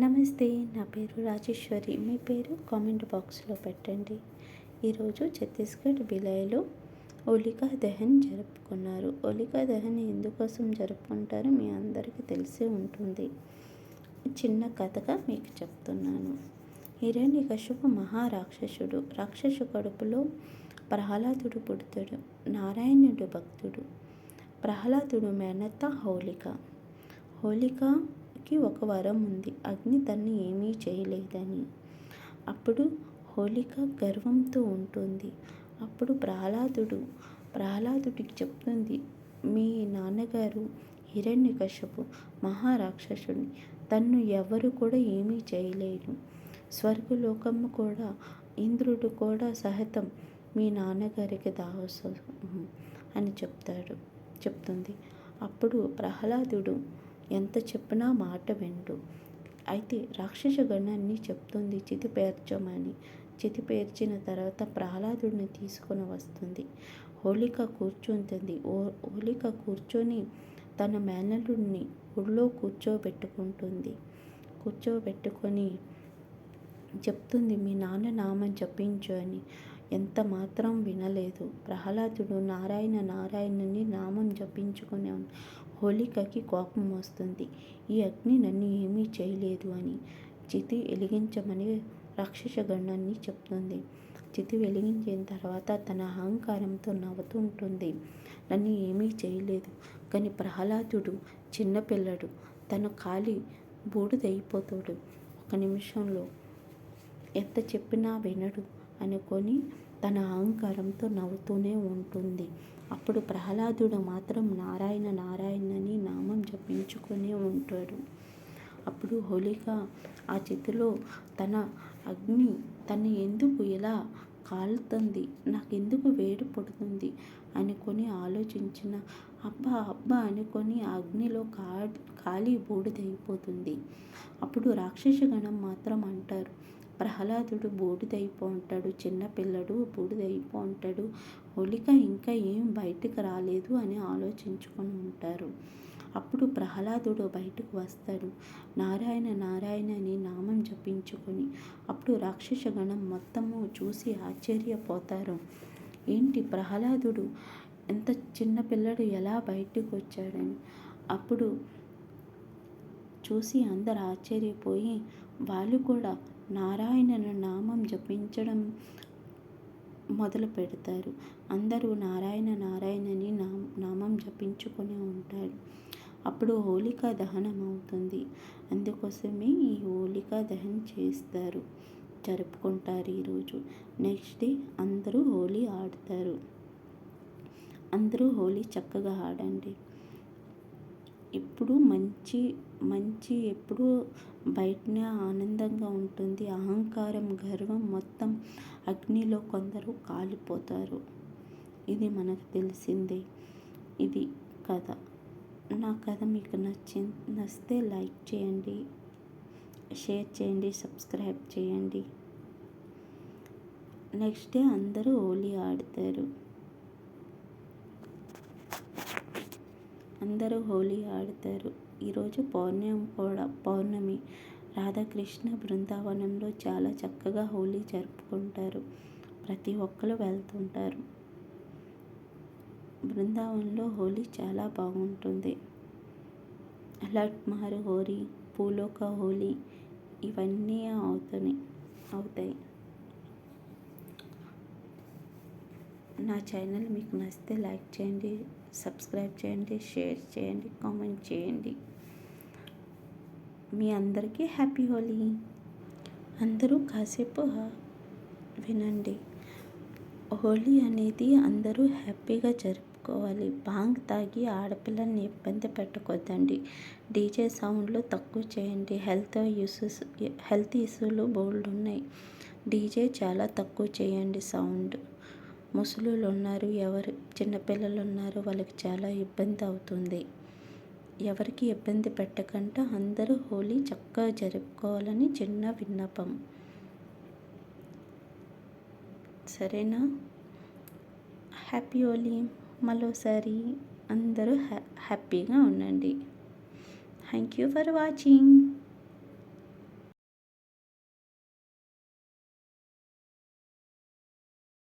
నమస్తే, నా పేరు రాజేశ్వరి. మీ పేరు కామెంట్ బాక్స్లో పెట్టండి. ఈరోజు ఛత్తీస్గఢ్ భిలాయ్లో హోలికా దహన్ జరుపుకున్నారు. హోలికా దహన్ ఎందుకోసం జరుపుకుంటారో మీ అందరికీ తెలిసే ఉంటుంది. చిన్న కథగా మీకు చెప్తున్నాను. హిరణ్యకశిపు మహారాక్షసుడు. రాక్షసు కడుపులో ప్రహ్లాదుడు పుడతాడు. నారాయణుడు భక్తుడు. ప్రహ్లాదుడు మేనత్త హోలిక. హోలికకి ఒక వరం ఉంది, అగ్ని తన్ని ఏమీ చేయలేదని. అప్పుడు హోలిక గర్వంతో ఉంటుంది. అప్పుడు ప్రహ్లాదుడికి చెప్తుంది, మీ నాన్నగారు హిరణ్యకశిపు మహారాక్షసుని, తన్ను ఎవరు కూడా ఏమీ చేయలేరు. స్వర్గలోకము కూడా, ఇంద్రుడు కూడా సహితం మీ నాన్నగారికి దాసోహం అని చెప్తుంది. అప్పుడు ప్రహ్లాదుడు ఎంత చెప్పినా మాట వినడు. అయితే రాక్షస గణాన్ని చెప్తుంది చితిపేర్చమని. చితిపేర్చిన తర్వాత ప్రహ్లాదుడిని తీసుకొని వస్తుంది. హోలిక కూర్చుంటుంది. హోలిక కూర్చొని తన మేనల్లుడిని ఒళ్ళో కూర్చోబెట్టుకొని చెప్తుంది, మీ నాన్న నామం జపించు అని. ఎంత మాత్రం వినలేదు. ప్రహ్లాదుడు నారాయణ నారాయణని నామం జపించుకునే హోలికకి కోపం వస్తుంది. ఈ అగ్ని నన్ను ఏమీ చేయలేదు అని చితి వెలిగించమని రాక్షస గణాన్ని చెప్తుంది. చితి వెలిగించిన తర్వాత తన అహంకారంతో నవ్వుతుంటుంది. నన్ను ఏమీ చేయలేదు, కానీ ప్రహ్లాదుడు చిన్నపిల్లడు, తను కాలి బూడిదైపోతాడు. ఒక నిమిషంలో ఎంత చెప్పినా వినడు అనుకొని తన అహంకారంతో నవ్వుతూనే ఉంటుంది. అప్పుడు ప్రహ్లాదుడు మాత్రం నారాయణ నారాయణని నామం జపించుకొని ఉంటాడు. అప్పుడు హోలిక ఆ చితిలో తన అగ్ని తను ఎందుకు ఇలా కాలుతుంది, నాకెందుకు వేడి పడుతుంది అనుకొని ఆలోచించిన అబ్బా అనుకొని ఆ అగ్నిలో కాలి బూడిదైపోతుంది. అప్పుడు రాక్షస గణం మాత్రం అంటారు, ప్రహ్లాదుడు బూడిదైపో ఉంటాడు, చిన్నపిల్లడు బూడిదైపో ఉంటాడు, హోలిక ఇంకా ఏం బయటకు రాలేదు అని ఆలోచించుకొని ఉంటారు. అప్పుడు ప్రహ్లాదుడు బయటకు వస్తాడు, నారాయణ నారాయణ అని నామం జపించుకొని. అప్పుడు రాక్షస గణం మొత్తము చూసి ఆశ్చర్యపోతారు. ఏంటి ప్రహ్లాదుడు ఎంత చిన్నపిల్లడు ఎలా బయటకు వచ్చాడని. అప్పుడు చూసి అందరు ఆశ్చర్యపోయి వాళ్ళు కూడా నారాయణ నామం జపించడం మొదలు పెడతారు. అందరూ నారాయణ నారాయణని నామం జపించుకొని ఉంటారు. అప్పుడు హోలికా దహనం అవుతుంది. అందుకోసమే ఈ హోలికా దహనం జరుపుకుంటారు ఈరోజు. నెక్స్ట్ డే అందరూ హోలీ ఆడతారు. అందరూ హోలీ చక్కగా ఆడండి. ఇప్పుడు మంచి ఎప్పుడు బయటనే ఆనందంగా ఉంటుంది. అహంకారం గర్వం మొత్తం అగ్నిలో కొందరు కాలిపోతారు. ఇది మనకు తెలిసిందే. ఇది కథ. నా కథ మీకు నచ్చితే లైక్ చేయండి, షేర్ చేయండి, సబ్స్క్రైబ్ చేయండి. నెక్స్ట్ డే అందరూ హోలీ ఆడతారు. ఈరోజు పౌర్ణమి. రాధాకృష్ణ బృందావనంలో చాలా చక్కగా హోలీ జరుపుకుంటారు. ప్రతి ఒక్కరు వెళ్తుంటారు. బృందావనంలో హోలీ చాలా బాగుంటుంది. లట్మార్ హోలీ, పూలోక హోలీ ఇవన్నీ అవుతాయి. నా ఛానల్ మీకు నచ్చితే లైక్ చేయండి, సబ్స్క్రైబ్ చేయండి, షేర్ చేయండి, కామెంట్ చేయండి. మీ అందరికీ హ్యాపీ హోలీ. అందరూ కాసేపు వినండి. హోలీ అనేది అందరూ హ్యాపీగా జరుపుకోవాలి. భాంగ్ తాగి ఆడపిల్లల్ని ఇబ్బంది పెట్టకొద్దండి. డీజే సౌండ్లు తక్కువ చేయండి. హెల్త్ ఇష్యూలు బోల్డ్ ఉన్నాయి. డీజే చాలా తక్కువ చేయండి సౌండ్. ముసలులు ఉన్నారు, చిన్నపిల్లలు ఉన్నారు, వాళ్ళకి చాలా ఇబ్బంది అవుతుంది. ఎవరికి ఇబ్బంది పెట్టకుండా అందరూ హోలీ చక్కగా జరుపుకోవాలని చిన్న విన్నపం. సరేనా? హ్యాపీ హోలీ. మరోసారి అందరూ హ్యాపీగా ఉండండి. Thank you for watching.